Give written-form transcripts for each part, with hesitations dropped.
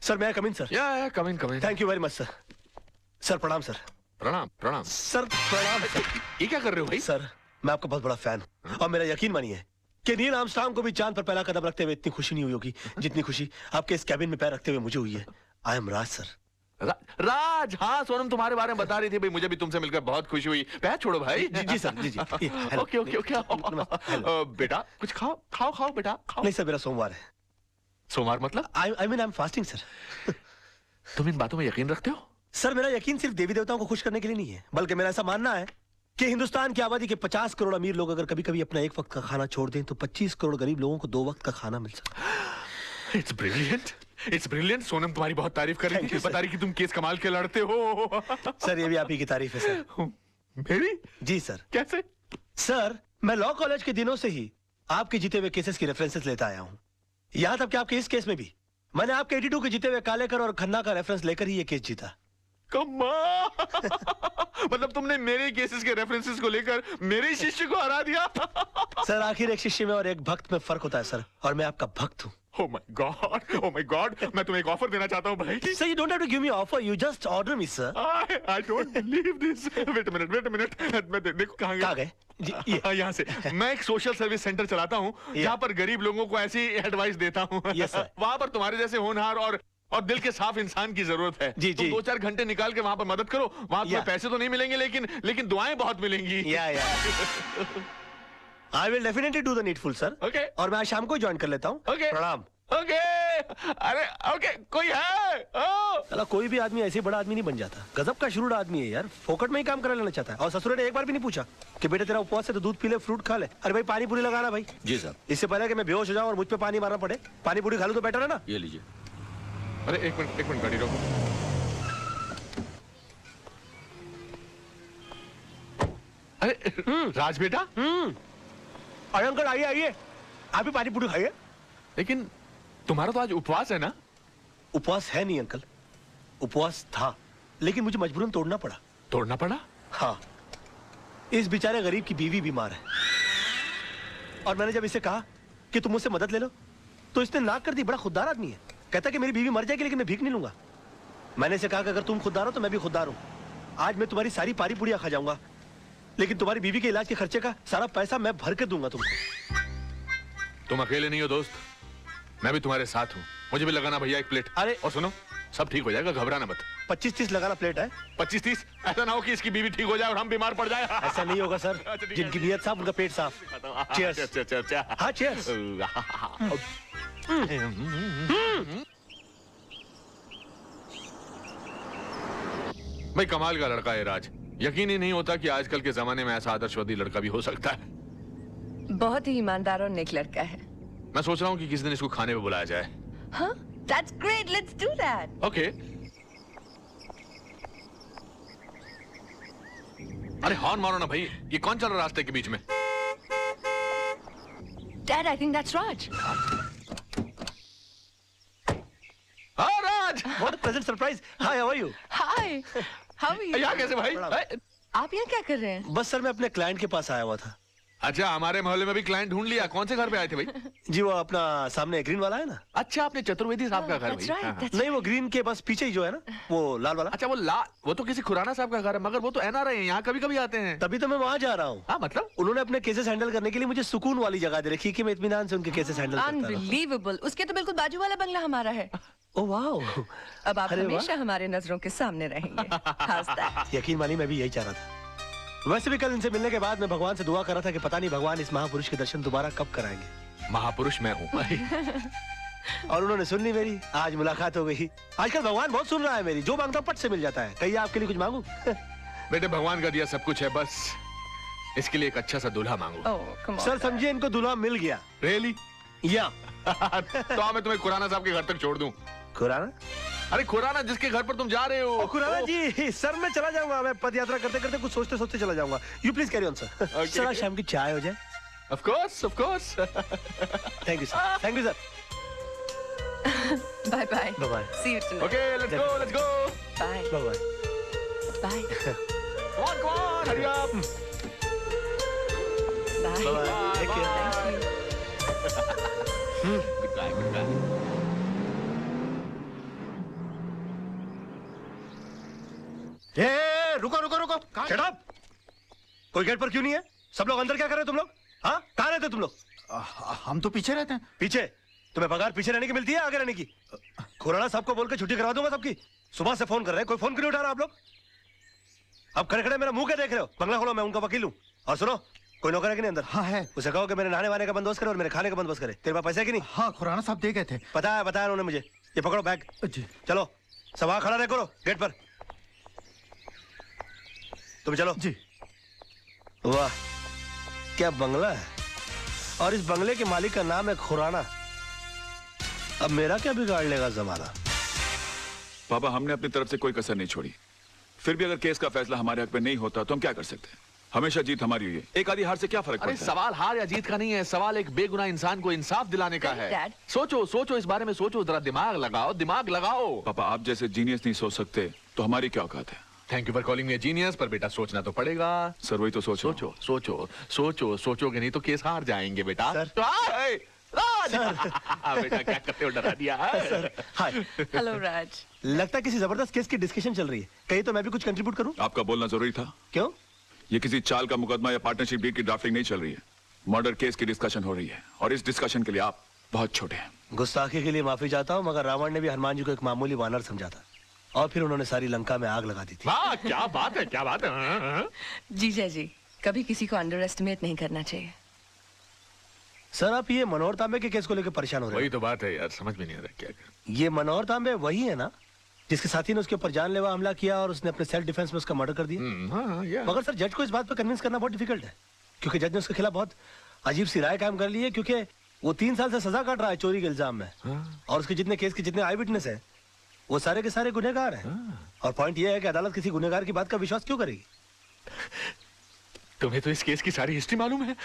Sir मैं कम in sir? या come in. Thank you very much sir. Sir प्रणाम sir. प्रणाम प्रणाम सर प्रणाम सर। ये क्या कर रहे हो भाई? सर मैं आपका बहुत बड़ा फैन हूँ और मेरा यकीन मानिए कि नील आर्मस्ट्रांग को भी चांद पर पहला कदम रखते हुए इतनी खुशी नहीं हुई होगी जितनी खुशी आपके इस कैबिन में पैर रखते हुए मुझे हुई है। I am Raj sir. राज, हाँ सोनम तुम्हारे बारे में बता रही थी भाई, मुझे भी तुमसे मिलकर बहुत खुशी हुई। पैर छोड़ो भाई। जी सर जी। Okay okay okay. बेटा कुछ खाओ खाओ खाओ बेटा खाओ। नहीं सर मेरा सोमवार है। सोमवार मतलब? I mean I am fasting sir. तुम इन बातों में यकीन रखते हो? सर मेरा यकीन सिर्फ देवी देवताओं को खुश करने के लिए नहीं है, बल्कि मेरा ऐसा मानना है कि हिंदुस्तान की आबादी के 50 करोड़ अमीर लोग अगर कभी कभी अपना एक वक्त का खाना छोड़ दें तो 25 करोड़ गरीब लोगों को 2 वक्त का खाना मिल सकता है। It's brilliant, it's brilliant. Sonam तुम्हारी बहुत तारीफ कर रही थी, बता रही कि तुम केस कमाल के लड़ते हो। सर ये भी आप ही की तारीफ है सर। मेरी? जी सर। कैसे? सर मैं लॉ कॉलेज के दिनों से ही आपके जीते हुए केसेस की रेफरेंसेस लेता आया हूँ। यहाँ तक कि आपके इस केस में भी मैंने आपके 82 के जीते हुए कालेकर और खन्ना का रेफरेंस लेकर ही ये केस जीता। मतलब तुमने मेरे केसेस के रेफरेंसेस को लेकर मेरे शिष्य को हरा दिया। सर आखिर एक शिष्य में और एक भक्त में फर्क होता है सर, और मैं आपका भक्त हूँ। Oh my God, oh my God, मैं तुम्हें एक ऑफर देना चाहता हूँ भाई। Sir, you don't have to give me offer, you just order me, sir. I don't believe this. Wait a minute. मैं देखो कहाँ गए? यहाँ से। मैं एक सोशल सर्विस सेंटर चलाता हूँ जहाँ पर गरीब लोगों को ऐसी एडवाइस देता हूँ। Yes, sir. वहाँ पर तुम्हारे जैसे होनहार और दिल के साफ इंसान की जरूरत है। जी तुम 2-4 घंटे निकाल के वहाँ पर मदद करो। वहाँ तुम्हें पैसे तो नहीं मिलेंगे लेकिन दुआएं बहुत मिलेंगी। I will definitely do the needful, sir. Okay. और मैं आज शाम को ज्वाइन कर लेता हूँ। Okay. प्रणाम। Okay. अरे okay, कोई है? चला कोई भी आदमी ऐसे बड़ा आदमी नहीं बन जाता। गजब का शुरू आदमी है यार, फोकट में ही काम करा लेना चाहता है। और ससुर ने एक बार भी नहीं पूछा कि बेटे तेरा उपवास है तो दूध पी ले, फ्रूट खा ले। अरे भाई पानी पूरी लगाना भाई। जी सर। इससे पहले कि मैं बेहोश हो जाऊं और मुझ पे पानी मारना पड़े, पानी पूरी खा लूं तो बेटर है ना। ये लीजिए। अरे एक मिनट गाड़ी रोको। अरे राज बेटा। अरे अंकल आइए, आप भी पानी पूरी खाइए। लेकिन तुम्हारा तो आज उपवास है ना? उपवास है नहीं अंकल, उपवास था, लेकिन मुझे मजबूरन तोड़ना पड़ा। तोड़ना पड़ा? हाँ, इस बेचारे गरीब की बीवी बीमार है और मैंने जब इसे कहा कि तुम मुझसे मदद ले लो तो इसने नाक कर दी। बड़ा खुददार आदमी है, कहता कि मेरी बीवी मर जाएगी लेकिन मैं भीख नहीं लूंगा। मैंने इसे कहा कि अगर तुम खुददार हो तो मैं भी खुददार हूं। आज मैं तुम्हारी सारी पारी पुड़िया खा जाऊंगा, लेकिन तुम्हारी बीवी के इलाज के खर्चे का सारा पैसा मैं भर के दूंगा तुमको। तुम अकेले नहीं हो दोस्त, मैं भी तुम्हारे साथ हूँ। मुझे भी लगाना भैया एक प्लेट। अरे और सुनो, सब ठीक हो जाएगा, घबराना मत। 25-30 लगाना प्लेट है। 25-30? ऐसा ना हो कि इसकी बीवी ठीक हो जाए और हम बीमार पड़ जाए। ऐसा नहीं होगा सर, जिनकी नीयत साफ उनका पेट साफ। चीयर्स। हाँ चीयर्स। भाई कमाल का लड़का है राज, यकीन ही नहीं होता कि आजकल के जमाने में ऐसा आदर्शवादी लड़का भी हो सकता है। बहुत ही ईमानदार और नेक लड़का है। मैं सोच रहा हूँ कि किसी दिन इसको खाने पे बुलाया जाए। हाँ, that's great, let's do that. Okay. अरे हॉर्न मारो ना भाई, ये कौन चल रहा है रास्ते के बीच में? Dad, I think that's Raj. हाँ राज! What a pleasant surprise. Hi, how are you? Hi, how are you? यहाँ कैसे भाई? आप यहाँ क्या कर रहे हैं? बस सर मैं अपने क्लाइंट के पास आया हुआ था। अच्छा, हमारे मोहल्ले में भी क्लाइंट ढूंढ लिया। कौन से घर पे आए थे भाई? जी वो अपना सामने ग्रीन वाला है ना। अच्छा, आपने चतुर्वेदी साहब का घर That's भाई? right, that's नहीं वो ग्रीन के बस पीछे ही जो है ना, वो लाल वाला। अच्छा वो तो किसी खुराना साहब का घर है, मगर वो तो NRI है, यहाँ कभी कभी आते हैं। तभी तो मैं वहाँ जा रहा हूँ। हाँ मतलब? उन्होंने अपने केसेस हैंडल करने के लिए मुझे सुकून वाली जगह दे रखी कि मैं इत्मीनान से उनके केसेस हैंडल करता रहूं। Unbelievable. उसके तो बिल्कुल बाजू वाला बंगला हमारा है। Oh wow. अब आप हमेशा हमारे नजरों के सामने रहेंगे। How's that? यकीन मानिए मैं भी यही चाह रहा था। वैसे भी कल इनसे मिलने के बाद मैं भगवान से दुआ कर रहा था कि पता नहीं भगवान इस महापुरुष के दर्शन दोबारा कब कराएंगे। महापुरुष मैं हूँ। और उन्होंने सुन ली मेरी, आज मुलाकात हो गई। आजकल भगवान बहुत सुन रहा है मेरी, जो मांगता पट से मिल जाता है। कहिए आपके लिए कुछ मांगू? बेटे भगवान का दिया सब कुछ है, बस इसके लिए एक अच्छा सा दूल्हा मांगो। Oh, come on, sir Dad. समझिए इनको दूल्हा मिल गया। रियली? या तो मैं तुम्हें खुराना साहब के घर तक छोड़ दूं। खुराना? अरे खुराना जिसके घर पर तुम जा रहे हो। खुराना जी, सर मैं चला जाऊंगा। मैं पद यात्रा करते करते कुछ सोचते सोचते चला जाऊंगा। You please carry on sir. Sir आज शाम की चाय हो जाए। Of course of course. Thank you sir. Thank you sir. Bye bye. Bye bye. See you tonight. Okay let's go let's go. Bye. Bye bye. Bye. Come on hurry up. Bye. Bye-bye. Take care. Thank you. Goodbye goodbye. रुको रुको रुको, shut up. कोई gate पर क्यों नहीं है? सब लोग अंदर क्या कर रहे हो तुम लोग? हाँ, कहाँ रहते हो तुम लोग? हम तो पीछे रहते हैं। पीछे? तुम्हें पगार पीछे रहने की मिलती है आगे रहने की? खुराना साहब को बोल के छुट्टी करवा दूंगा सबकी। सुबह से फोन कर रहे हैं, कोई फोन क्यों नहीं उठा रहा आप लोग? अब खड़े खड़े मेरा मुंह क्या देख रहे हो? बंगला खोलो, मैं उनका वकील हूँ। और सुनो, कोई नौकर है कि नहीं अंदर? हाँ है। उसे कहो कि मेरे नहाने वाने का बंदोबस्त करे और मेरे खाने का बंदोबस्त करे। तेरे पास पैसे है कि नहीं? हाँ, खुराना साहब दे गए थे। बताया उन्होंने मुझे। ये पकड़ो बैग। जी। चलो, सब वहां खड़ा रहे करो गेट पर। तुम चलो। जी। वाह, क्या बंगला है, और इस बंगले के मालिक का नाम है खुराना। अब मेरा क्या बिगाड़ लेगा जमाना? पापा, हमने अपनी तरफ से कोई कसर नहीं छोड़ी। फिर भी अगर केस का फैसला हमारे हक में नहीं होता तो हम क्या कर सकते हैं? हमेशा जीत हमारी हुई है, एक आधी हार से क्या फर्क अरे पड़ता है? सवाल हार या जीत का नहीं है, सवाल एक बेगुनाह इंसान को इंसाफ दिलाने का है। Dad. सोचो सोचो, इस बारे में सोचो, जरा दिमाग लगाओ, दिमाग लगाओ। पापा, आप जैसे जीनियस नहीं सोच सकते तो हमारी क्या औकात है? Thank you for calling me genius, पर बेटा सोचना तो पड़ेगा। सर, वही तो सोचो। सोचो सोचो सोचो, सोचोगे नहीं तो केस हार जाएंगे बेटा। सर। राज, बेटा क्या करते हो, डरा दिया। हाय। हेलो राज। लगता है किसी जबरदस्त केस की डिस्कशन चल रही है, कहीं तो मैं भी कुछ कंट्रीब्यूट करूं? आपका बोलना जरूरी था। क्यों? ये किसी चाल का मुकदमा या पार्टनरशिप डील की ड्राफ्टिंग नहीं चल रही है, मर्डर केस की डिस्कशन हो रही है, और इस डिस्कशन के लिए आप बहुत छोटे हैं। गुस्ताखी के लिए माफी चाहता हूं, मगर रावण ने भी हनुमान जी को एक मामूली वानर समझा था, और फिर उन्होंने सारी लंका में आग लगा दी थी। वाह, क्या बात है, क्या बात है। जीजा जी, कभी किसी को अंडर एस्टिमेट नहीं करना चाहिए। सर, आप ये मनोहर तांबे के केस को लेकर परेशान हो रहे वही हैं? तो बात है यार, समझ में नहीं आ रहा क्या कर। ये मनोहर तांबे वही है ना जिसके साथी ने उसके ऊपर जानलेवा हमला किया और उसने अपने सेल्फ डिफेंस में उसका मर्डर कर दिया? हाँ, या। मगर सर, जज को इस बात पर कन्विंस करना बहुत डिफिकल्ट है, क्योंकि जज ने उसके खिलाफ बहुत अजीब सी राय कायम कर ली है, क्योंकि वो 3 साल से सजा काट रहा है चोरी के इल्जाम में। और उसके जितने केस के जितने आई विटनेस है वो सारे के सारे गुनहगार हैं। और पॉइंट ये है कि अदालत किसी गुनहगार की बात का विश्वास क्यों करेगी? तुम्हें तो इस केस की सारी हिस्ट्री मालूम है।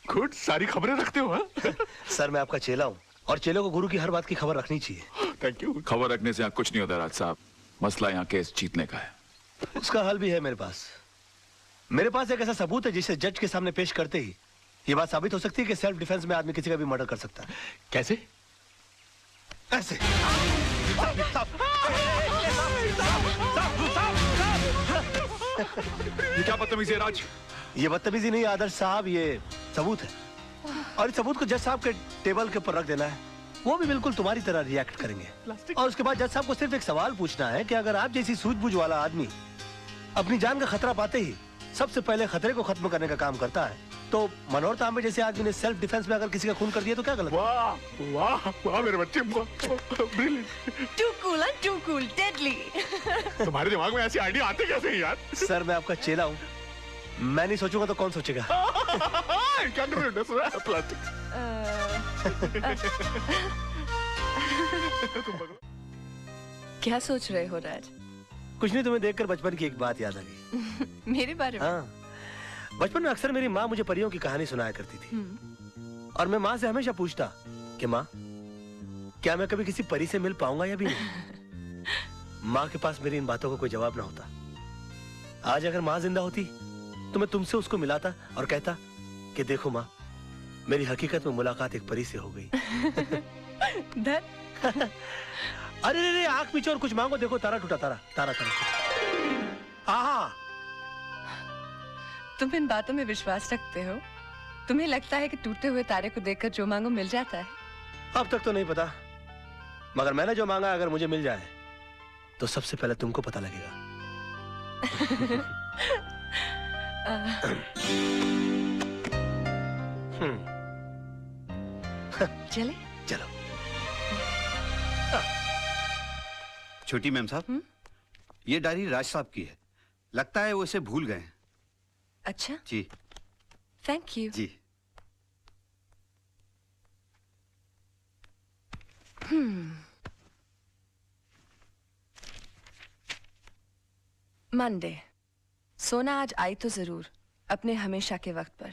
खुद सारी खबरें रखते हो। हाँ? सर, मैं आपका चेला हूँ, और चेलों को गुरु की हर बात की खबर रखनी चाहिए। Thank you. खबर रखने से यहाँ कुछ नहीं होता राज साहब, मसला यहाँ केस जीतने का है। उसका हल भी है मेरे पास। मेरे पास एक ऐसा सबूत है जिसे जज के सामने पेश करते ही ये बात साबित हो सकती है कि सेल्फ डिफेंस में आदमी किसी का भी मर्डर कर सकता है। कैसे? ऐसे। ये क्या बदतमीजी है राज? ये बदतमीजी नहीं आदर्श साहब, ये सबूत है, और इस सबूत को जज साहब के टेबल के ऊपर रख देना है। वो भी बिल्कुल तुम्हारी तरह रिएक्ट करेंगे, और उसके बाद जज साहब को सिर्फ एक सवाल पूछना है कि अगर आप जैसी सूझबूझ वाला आदमी अपनी जान का खतरा पाते ही सबसे पहले खतरे को खत्म करने का काम करता है, तो मनोहर तांबे जैसे आदमी ने सेल्फ डिफेंस में अगर किसी का खून कर दिया तो क्या गलत? वाह वाह वाह मेरे बच्चे, brilliant. Too cool and too cool, deadly. तुम्हारे दिमाग में ऐसे आइडिया आते कैसे हैं यार? सर, मैं आपका चेला हूँ, मैं नहीं सोचूंगा तो कौन सोचेगा? क्या कर रहे हो? प्लास्टिक। क्या सोच रहे हो राज? कुछ नहीं, तुम्हें देखकर बचपन की एक बात याद आ गई। मेरे बारे में? हाँ, बचपन में अक्सर मेरी माँ मुझे परियों की कहानी सुनाया करती थी, और मैं माँ से हमेशा पूछता कि माँ, क्या मैं कभी किसी परी से मिल पाऊंगा या भी नहीं? माँ के पास मेरी इन बातों का कोई जवाब ना होता। आज अगर माँ जिंदा होती तो मैं तुमसे उसको मिलाता और कहता कि देखो माँ, मेरी हकीकत में मुलाकात एक परी से हो गई। धन? अरे रे, आंख पीछे और कुछ मांगो, देखो तारा टूटा, तारा तारा तारा। आहा, तुम इन बातों में विश्वास रखते हो? तुम्हें लगता है कि टूटे हुए तारे को देखकर जो मांगो मिल जाता है? अब तक तो नहीं पता, मगर मैंने जो मांगा अगर मुझे मिल जाए तो सबसे पहले तुमको पता लगेगा। चले? चलो। छोटी मैम साहब, ये डायरी राज साहब की है, लगता है वो इसे भूल गए हैं। अच्छा, जी थैंक यू। जी। मंडे। सोना आज आई तो जरूर अपने हमेशा के वक्त पर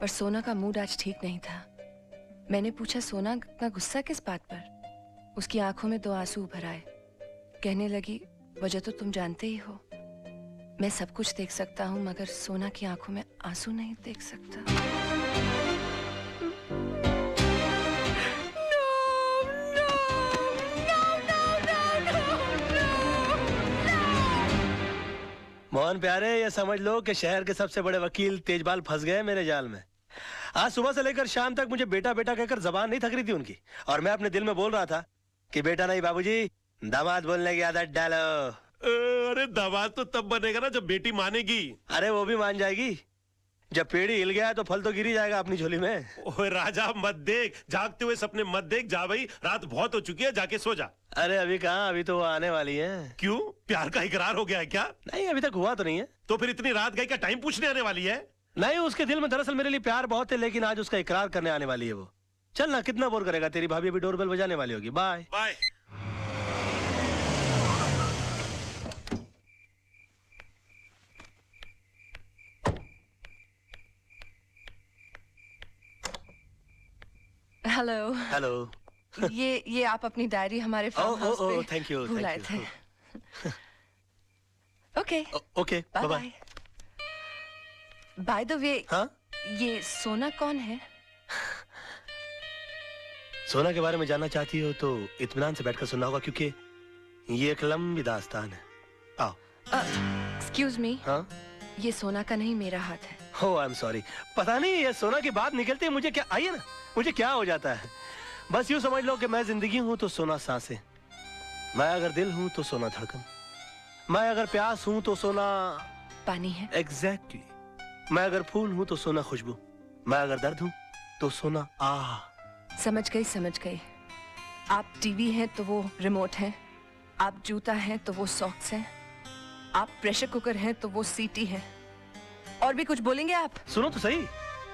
सोना का मूड आज ठीक नहीं था। मैंने पूछा, सोना इतना गुस्सा किस बात पर? उसकी आंखों में 2 आंसू उभर आए। कहने लगी, वजह तो तुम जानते ही हो, मैं सब कुछ देख सकता हूँ मगर सोना की आंखों में आंसू नहीं देख सकता। मोहन प्यारे, ये समझ लो कि शहर के सबसे बड़े वकील तेजपाल फंस गए मेरे जाल में। आज सुबह से लेकर शाम तक मुझे बेटा बेटा कहकर जबान नहीं थक रही थी उनकी, और मैं अपने दिल में बोल रहा था कि बेटा नहीं बाबूजी, दामाद बोलने की आदत डालो। अरे दामाद तो तब बनेगा ना जब बेटी मानेगी। अरे वो भी मान जाएगी। जब पेड़ ही हिल गया तो फल तो गिर ही जाएगा अपनी झोली में। ओए राजा मत देख, जागते हुए सपने मत देख। जा भाई, रात बहुत हो चुकी है, जाके सो जा। अरे अभी कहाँ, अभी तो वो आने वाली है। क्यों, प्यार का इकरार हो गया है क्या? नहीं, अभी तक हुआ तो नहीं है। तो फिर इतनी रात गई का टाइम पूछने आने वाली है? नहीं, उसके दिल में दरअसल मेरे लिए प्यार बहुत है, लेकिन आज उसका इकरार करने आने वाली है वो। चल ना, कितना बोर करेगा। तेरी भाभी अभी डोरबेल बजाने वाली होगी। Bye bye. हेलो। हेलो। ये आप अपनी डायरी हमारे फार्म हाउस पे थैंक यू, भूल आए थे। Okay okay, bye bye. Bye. By the way, हाँ, ये सोना कौन है? सोना के बारे में जानना चाहती हो तो इत्मीनान से बैठकर सुनना होगा, क्योंकि ये एक लंबी दास्तान है। आओ। एक्सक्यूज मी, हाँ, ये सोना का नहीं, मेरा हाथ है। हो आई एम सॉरी। पता नहीं ये सोना की बात निकलती है मुझे क्या, आइए ना, मुझे क्या हो जाता है। बस यूं समझ लो कि मैं जिंदगी हूं तो सोना सांसें, मैं अगर दिल हूं तो सोना धड़कन, मैं अगर प्यास हूं तो सोना पानी है। एग्जैक्टली मैं अगर फूल हूं तो सोना खुशबू, मैं अगर दर्द हूं तो सोना आह। समझ गई समझ गई। आप टीवी हैं तो वो रिमोट है, आप जूता हैं तो वो सॉक्स हैं, आप प्रेशर कुकर हैं तो वो सीटी है। और भी कुछ बोलेंगे आप? सुनो तो सही,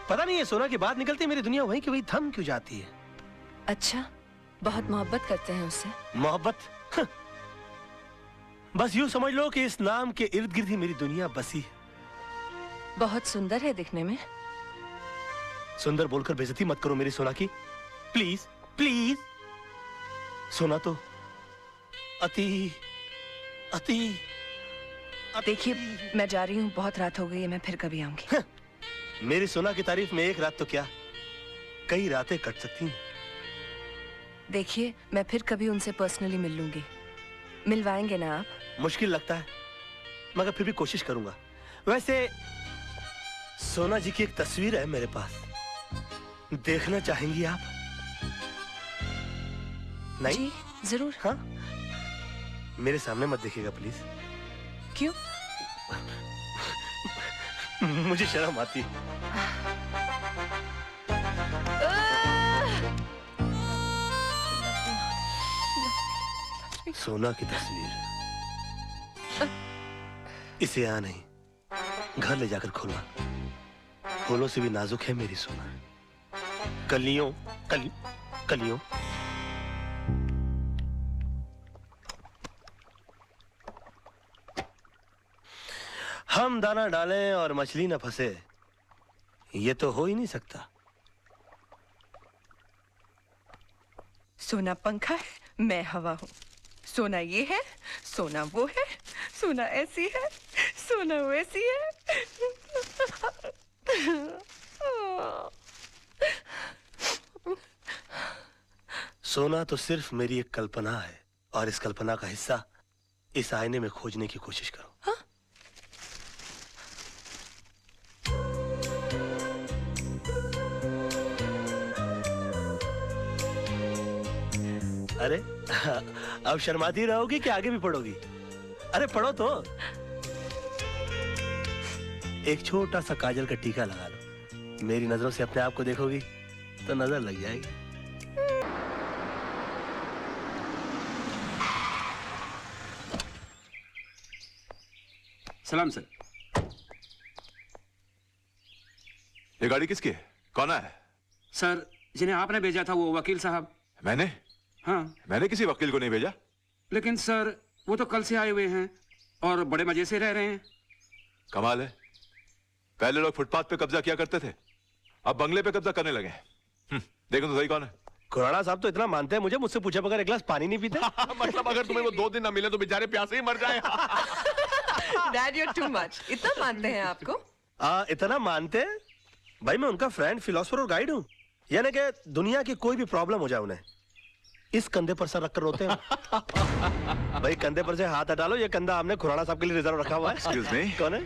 पता नहीं ये सोना की बात निकलती मेरी दुनिया वहीं की वहीं थम क्यों जाती है। अच्छा, बहुत मोहब्बत करते हैं उससे? मोहब्बत? हं। बस यूं समझ लो कि इस नाम के इर्द गिर्द ही मेरी दुनिया बसी है। बहुत सुंदर है दिखने में। सुंदर बोलकर बेइज्जती मत करो मेरी सोना की, प्लीज प्लीज। सोना तो अति अति देखिए, मैं जा रही हूँ, बहुत रात हो गई है, मैं फिर कभी आऊंगी। मेरी सोना की तारीफ में एक रात तो क्या, कई रातें कट सकती हैं। देखिए, मैं फिर कभी उनसे पर्सनली मिल लूंगी। मिलवाएंगे ना आप? मुश्किल लगता है, मगर फिर भी कोशिश करूंगा। वैसे सोना जी की एक तस्वीर है मेरे पास, देखना चाहेंगी आप? नहीं? जी जरूर। हाँ, मेरे सामने मत देखिएगा प्लीज। क्यों? मुझे शर्म आती है। सोना की तस्वीर, इसे यहाँ नहीं, घर ले जाकर खोलना। फूलों से भी नाजुक है मेरी सोना, कलियों कलियों। हम दाना डालें और मछली न फंसे, ये तो हो ही नहीं सकता। सोना पंखा है, मैं हवा हूँ। सोना ये है, सोना वो है, सोना ऐसी है, सोना वैसी है। सोना तो सिर्फ मेरी एक कल्पना है, और इस कल्पना का हिस्सा इस आईने में खोजने की कोशिश करो। हाँ? अरे अब शर्माती रहोगी कि आगे भी पढ़ोगी? अरे पढ़ो तो। एक छोटा सा काजल का टीका लगा लो, मेरी नजरों से अपने आप को देखोगी तो नजर लग जाएगी। सलाम सर। ये गाड़ी किसकी है? कौन है? सर, जिन्हें आपने भेजा था वो वकील साहब। मैंने? हाँ। मैंने किसी वकील को नहीं भेजा। लेकिन सर, वो तो कल से आए हुए हैं और बड़े मजे से रह रहे हैं। कमाल है, पहले लोग फुटपाथ पे कब्जा किया करते थे, अब बंगले पे कब्जा करने लगे। देखो तो सही कौन है। खुराना साहब तो इतना मानते हैं मुझे, मुझसे पूछे बगैर एक गिलास पानी नहीं पीते। मतलब अगर तुम्हें वो 2 दिन ना मिले तो बेचारे प्यासे ही मर जाए। Dad, you're too much. इतना मानते हैं आपको? इतना मानते हैं? भाई मैं उनका फ्रेंड, फिलोसोफर और गाइड हूँ। यानी कि दुनिया की कोई भी प्रॉब्लम हो जाए उन्हें, इस कंधे पर सर रखकर रोते हैं। भाई कंधे पर से हाथ हटा लो, ये कंधा हमने खुराना साहब के लिए रिजर्व रखा हुआ है। Excuse me? कौन है?